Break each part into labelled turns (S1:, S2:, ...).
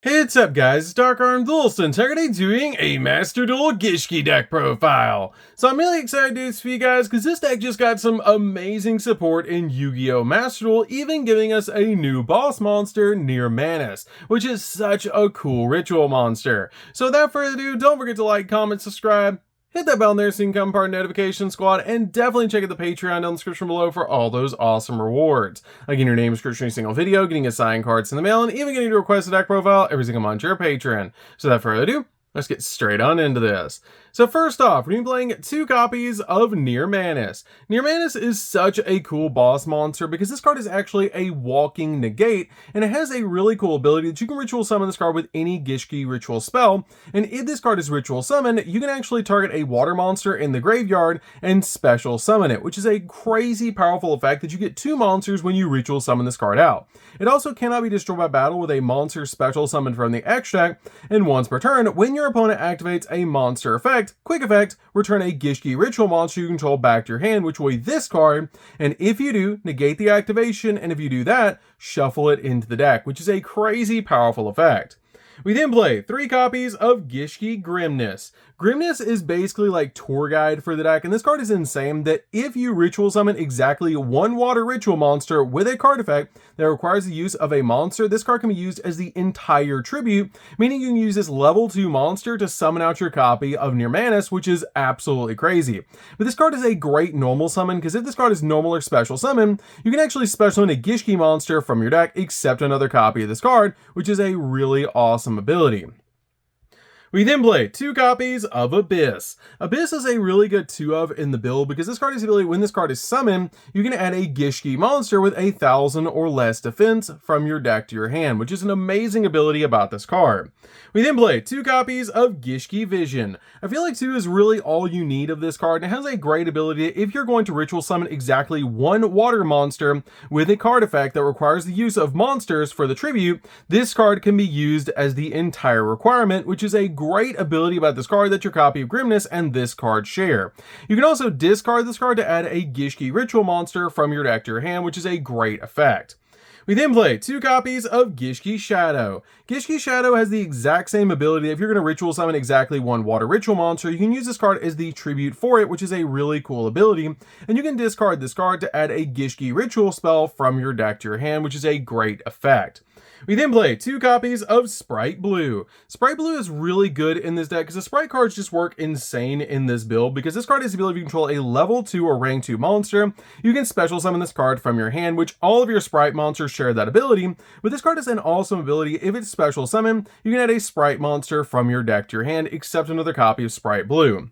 S1: Hey, what's up guys, it's DarkArmedDuelist and today doing a Master Duel Gishki deck profile. So I'm really excited to do this for you guys because this deck just got some amazing support in Yu-Gi-Oh! Master Duel, even giving us a new boss monster, Near Manus, which is such a cool ritual monster. So without further ado, don't forget to like, comment, subscribe, hit that bell in there so you can become part of the notification squad, and definitely check out the Patreon down in the description below for all those awesome rewards. Like getting your name description in a single video, getting assigned cards in the mail, and even getting to request a deck profile every single month to your Patreon. So without further ado, let's get straight on into this. So first off, we're going to be playing 2 copies of Near Manus. Near Manus is such a cool boss monster because this card is actually a walking negate, and it has a really cool ability that you can ritual summon this card with any Gishki ritual spell, and if this card is ritual summoned, you can actually target a water monster in the graveyard and special summon it, which is a crazy powerful effect that you get 2 monsters when you ritual summon this card out. It also cannot be destroyed by battle with a monster special summoned from the extract, and once per turn, when your opponent activates a monster effect, quick effect, return a Gishki ritual monster you control back to your hand, which will be this card, and if you do, negate the activation, and if you do that, shuffle it into the deck, which is a crazy powerful effect. We then play 3 copies of Gishki Grimness. Grimness is basically like tour guide for the deck, and this card is insane that if you ritual summon exactly 1 water ritual monster with a card effect that requires the use of a monster, this card can be used as the entire tribute, meaning you can use this level 2 monster to summon out your copy of Near Manus, which is absolutely crazy. But this card is a great normal summon, because if this card is normal or special summon, you can actually special summon a Gishki monster from your deck except another copy of this card, which is a really awesome ability. We then play 2 copies of Abyss. Abyss is a really good 2 of in the build because this card has the ability, when this card is summoned, you can add a Gishki monster with 1,000 or less defense from your deck to your hand, which is an amazing ability about this card. We then play 2 copies of Gishki Vision. I feel like 2 is really all you need of this card, and it has a great ability if you're going to ritual summon exactly 1 water monster with a card effect that requires the use of monsters for the tribute. This card can be used as the entire requirement, which is a great ability about this card that your copy of Grimness and this card share. You can also discard this card to add a Gishki ritual monster from your deck to your hand, which is a great effect. We then play 2 copies of Gishki Shadow. Gishki Shadow has the exact same ability. If you're going to ritual summon exactly 1 water ritual monster, you can use this card as the tribute for it, which is a really cool ability. And you can discard this card to add a Gishki ritual spell from your deck to your hand, which is a great effect. We then play 2 copies of Sprite Blue. Sprite Blue is really good in this deck because the Sprite cards just work insane in this build, because this card has the ability to control a level 2 or rank 2 monster. You can special summon this card from your hand, which all of your Sprite monsters share that ability, but this card has an awesome ability. If it's special summon, you can add a Sprite monster from your deck to your hand, except another copy of Sprite Blue.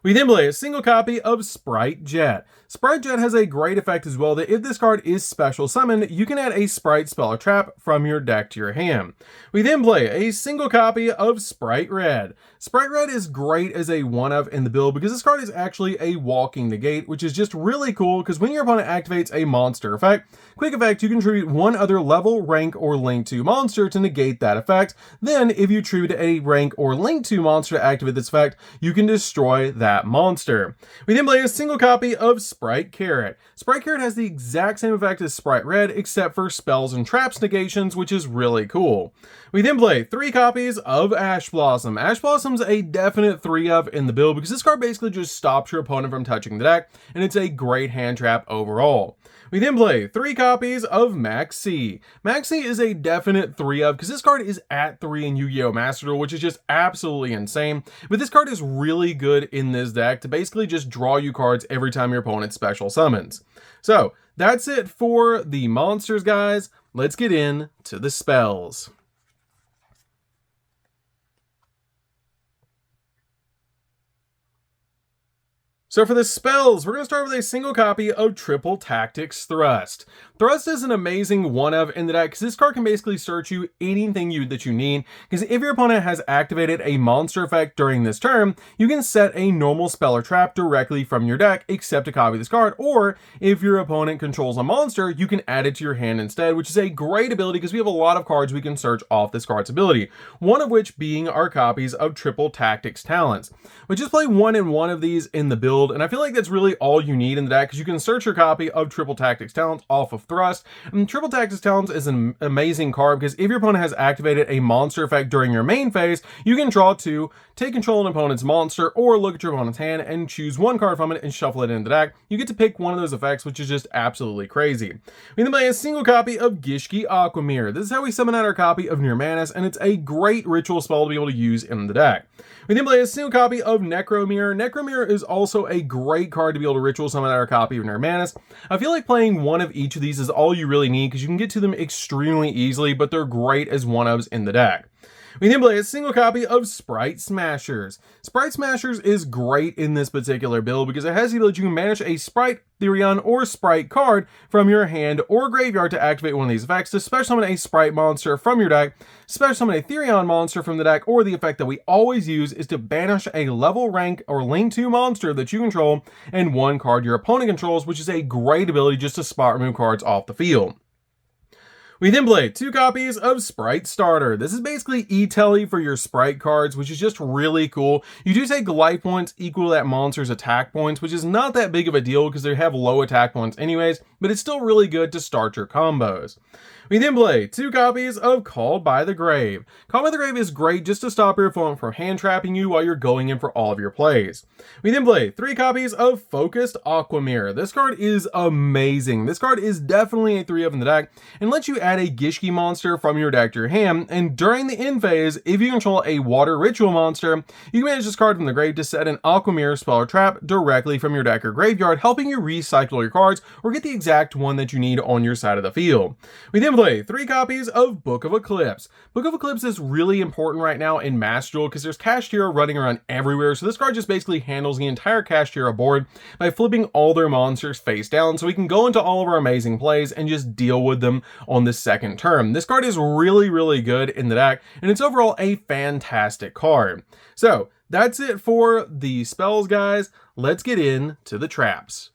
S1: We then play a single copy of Sprite Jet. Sprite Jet has a great effect as well, that if this card is special summoned, you can add a Sprite spell or trap from your deck to your hand. We then play a single copy of Sprite Red. Sprite Red is great as a 1-of in the build because this card is actually a walking negate, which is just really cool because when your opponent activates a monster effect, quick effect, you can tribute 1 other level, rank, or link 2 monster to negate that effect. Then if you tribute a rank or link 2 monster to activate this effect, you can destroy that monster. We then play a single copy of Sprite Carrot. Sprite Carrot has the exact same effect as Sprite Red, except for spells and traps negations, which is really cool. We then play 3 copies of Ash Blossom. Ash Blossom's a definite 3-of in the build because this card basically just stops your opponent from touching the deck, and it's a great hand trap overall. We then play 3 copies of Maxi. Maxi is a definite 3-of because this card is at 3 in Yu-Gi-Oh! Master Duel, which is just absolutely insane. But this card is really good in this deck to basically just draw you cards every time your opponent special summons. So that's it for the monsters, guys. Let's get into the spells. So for the spells, we're going to start with a single copy of Triple Tactics Thrust. Thrust is an amazing 1-of in the deck because this card can basically search you anything that you need, because if your opponent has activated a monster effect during this turn, you can set a normal spell or trap directly from your deck except a copy of this card, or if your opponent controls a monster, you can add it to your hand instead, which is a great ability because we have a lot of cards we can search off this card's ability, one of which being our copies of Triple Tactics Talents. We just play 1 and 1 of these in the build build, and I feel like that's really all you need in the deck, because you can search your copy of Triple Tactics Talents off of Thrust, and Triple Tactics Talents is an amazing card, because if your opponent has activated a monster effect during your main phase, you can draw 2, take control of an opponent's monster, or look at your opponent's hand and choose 1 card from it and shuffle it into the deck. You get to pick one of those effects, which is just absolutely crazy. We then play a single copy of Gishki Aquamirror. This is how we summon out our copy of Nirmanis, and it's a great ritual spell to be able to use in the deck. We then play a single copy of Necromirror. Necromirror is also a great card to be able to ritual summon out our copy of Nirmanis. I feel like playing one of each of these is all you really need, because you can get to them extremely easily, but they're great as one-ofs in the deck. We then play a single copy of Sprite Smashers. Sprite Smashers is great in this particular build because it has the ability to banish a Sprite, Terverion, or Sprite card from your hand or graveyard to activate one of these effects, to special summon a Sprite monster from your deck, special summon a Terverion monster from the deck, or the effect that we always use is to banish a level, rank, or link 2 monster that you control and 1 card your opponent controls, which is a great ability just to spot remove cards off the field. We then play 2 copies of Sprite Starter. This is basically E-Telly for your Sprite cards, which is just really cool. You do take life points equal to that monster's attack points, which is not that big of a deal because they have low attack points anyways, but it's still really good to start your combos. We then play 2 copies of Called by the Grave. Called by the Grave is great just to stop your opponent from hand trapping you while you're going in for all of your plays. We then play 3 copies of Focused Aquamirror. This card is amazing. This card is definitely a 3-of in the deck and lets you add a Gishki monster from your deck to your hand, and during the end phase, if you control a water ritual monster, you can manage this card from the grave to set an Aquamirror spell or trap directly from your deck or graveyard, helping you recycle your cards or get the exact one that you need on your side of the field. We then play 3 copies of Book of Eclipse. Book of Eclipse is really important right now in Master Duel because there's Kashtira running around everywhere, so this card just basically handles the entire Kashtira board by flipping all their monsters face down, so we can go into all of our amazing plays and just deal with them on the second turn. This card is really good in the deck, and it's overall a fantastic card. So that's it for the spells, guys. Let's get into the traps.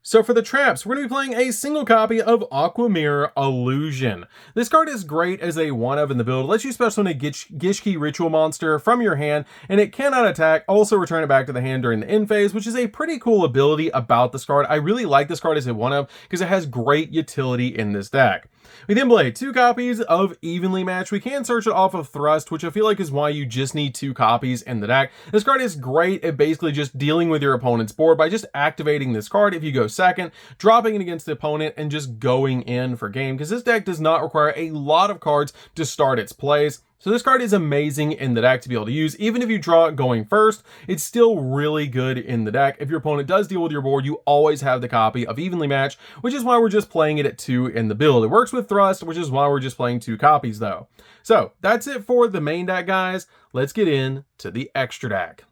S1: So for the traps, we're going to be playing a single copy of Aquamirror Illusion. This card is great as a 1-of in the build. It lets you special summon a Gishki ritual monster from your hand, and it cannot attack. Also return it back to the hand during the end phase, which is a pretty cool ability about this card. I really like this card as a 1-of because it has great utility in this deck. We then play 2 copies of Evenly Matched. We can search it off of Thrust, which I feel like is why you just need 2 copies in the deck. This card is great at basically just dealing with your opponent's board by just activating this card if you go second, dropping it against the opponent, and just going in for game, because this deck does not require a lot of cards to start its plays. So this card is amazing in the deck to be able to use. Even if you draw it going first, it's still really good in the deck. If your opponent does deal with your board, you always have the copy of Evenly Matched, which is why we're just playing it at 2 in the build. It works with Thrust, which is why we're just playing 2 copies though. So that's it for the main deck, guys. Let's get into the extra deck.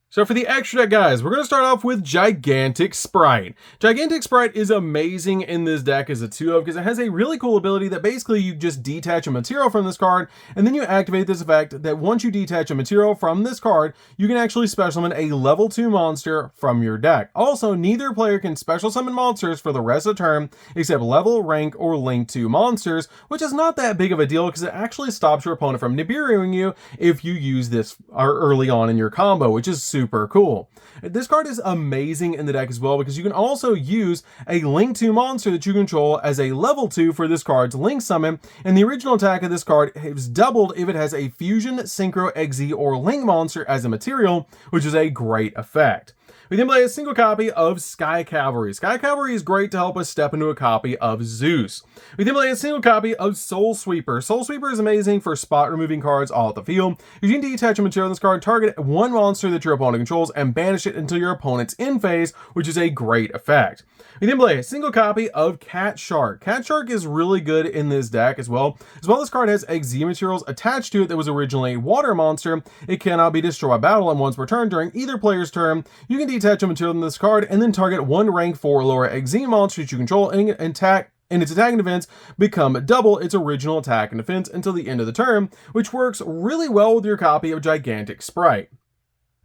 S1: So for the extra deck, guys, we're going to start off with Gigantic Sprite. Gigantic Sprite is amazing in this deck as a 2-of because it has a really cool ability that basically you just detach a material from this card, and then you activate this effect that once you detach a material from this card, you can actually special summon a level 2 monster from your deck. Also, neither player can special summon monsters for the rest of the turn except level, rank, or link 2 monsters, which is not that big of a deal because it actually stops your opponent from Nibiruing you if you use this early on in your combo, which is super cool. This card is amazing in the deck as well because you can also use a link 2 monster that you control as a level 2 for this card's link summon, and the original attack of this card is doubled if it has a fusion, synchro, exe, or link monster as a material, which is a great effect. We then play a single copy of Sky Cavalry. Sky Cavalry is great to help us step into a copy of Zeus. We then play a single copy of Soul Sweeper. Soul Sweeper is amazing for spot removing cards all at the field. You can detach a material on this card, target 1 monster that your opponent controls, and banish it until your opponent's in phase, which is a great effect. We then play a single copy of Cat Shark. Cat Shark is really good in this deck as well. This card has Exe materials attached to it that was originally a water monster. It cannot be destroyed by battle, and once per turn during either player's turn, you can detach a material in this card and then target 1 rank 4 lower Exe monster that you control and attack, and its attack and defense become double its original attack and defense until the end of the turn, which works really well with your copy of Gigantic Sprite.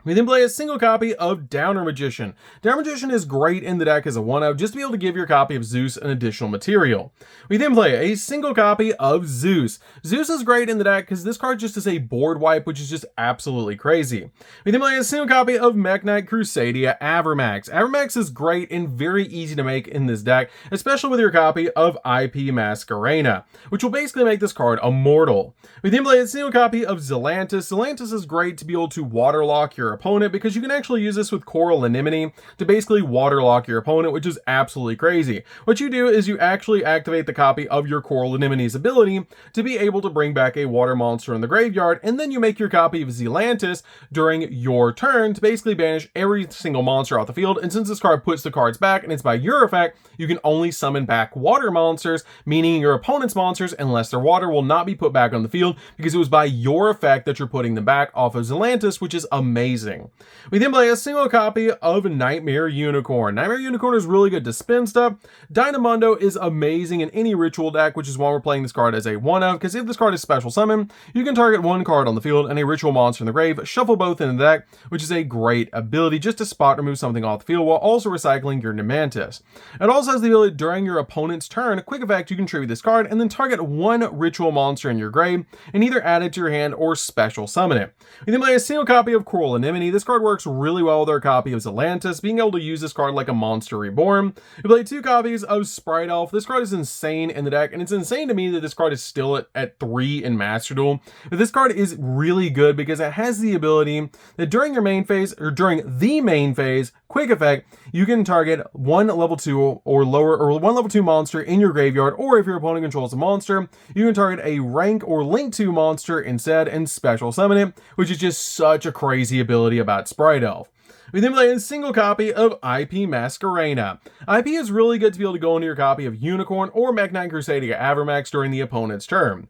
S1: We then play a single copy of Downer Magician. Downer Magician is great in the deck as a 1-of, just to be able to give your copy of Zeus an additional material. We then play a single copy of Zeus. Zeus is great in the deck because this card just is a board wipe, which is just absolutely crazy. We then play a single copy of Mech Knight Crusadia Avermax. Avermax is great and very easy to make in this deck, especially with your copy of IP Masquerena, which will basically make this card immortal. We then play a single copy of Zelantis. Zelantis is great to be able to waterlock your opponent because you can actually use this with Coral Anemone to basically waterlock your opponent, which is absolutely crazy. What you do is you actually activate the copy of your Coral Anemone's ability to be able to bring back a water monster in the graveyard, and then you make your copy of Zelantis during your turn to basically banish every single monster off the field. And since this card puts the cards back and it's by your effect, you can only summon back water monsters, meaning your opponent's monsters, unless they're water, will not be put back on the field because it was by your effect that you're putting them back off of Zelantis, which is amazing. We then play a single copy of Nightmare Unicorn. Nightmare Unicorn is really good to spin stuff. Dynamondo is amazing in any ritual deck, which is why we're playing this card as a 1-of, because if this card is special summon, you can target one card on the field and a ritual monster in the grave, shuffle both in the deck, which is a great ability just to spot remove something off the field while also recycling your Nemantis. It also has the ability during your opponent's turn, quick effect, you can tribute this card and then target one ritual monster in your grave and either add it to your hand or special summon it. We then play a single copy of Coral Anemone. This card works really well with our copy of Zelantis, being able to use this card like a monster reborn. We play 2 copies of Sprite Elf. This card is insane in the deck, and it's insane to me that this card is still at 3 in Master Duel. But this card is really good because it has the ability that during your main phase, or during the main phase, quick effect, you can target one level 2 or lower, or one level 2 monster in your graveyard, or if your opponent controls a monster, you can target a rank or link 2 monster instead and special summon it, which is just such a crazy ability about Sprite Elf. We then play a single copy of IP Masquerena. IP is really good to be able to go into your copy of Unicorn or Mech Knight Crusadia Avermax during the opponent's turn.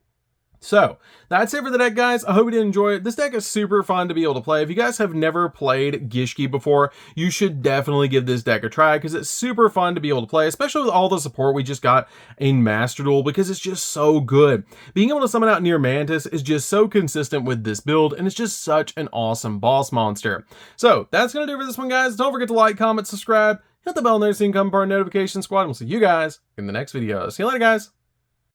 S1: So, that's it for the deck, guys. I hope you did enjoy it. This deck is super fun to be able to play. If you guys have never played Gishki before, you should definitely give this deck a try because it's super fun to be able to play, especially with all the support we just got in Master Duel because it's just so good. Being able to summon out Near Mantis is just so consistent with this build, and it's just such an awesome boss monster. So, that's going to do it for this one, guys. Don't forget to like, comment, subscribe, hit the bell and there so you can become part of the notification squad, and we'll see you guys in the next video. See you later, guys.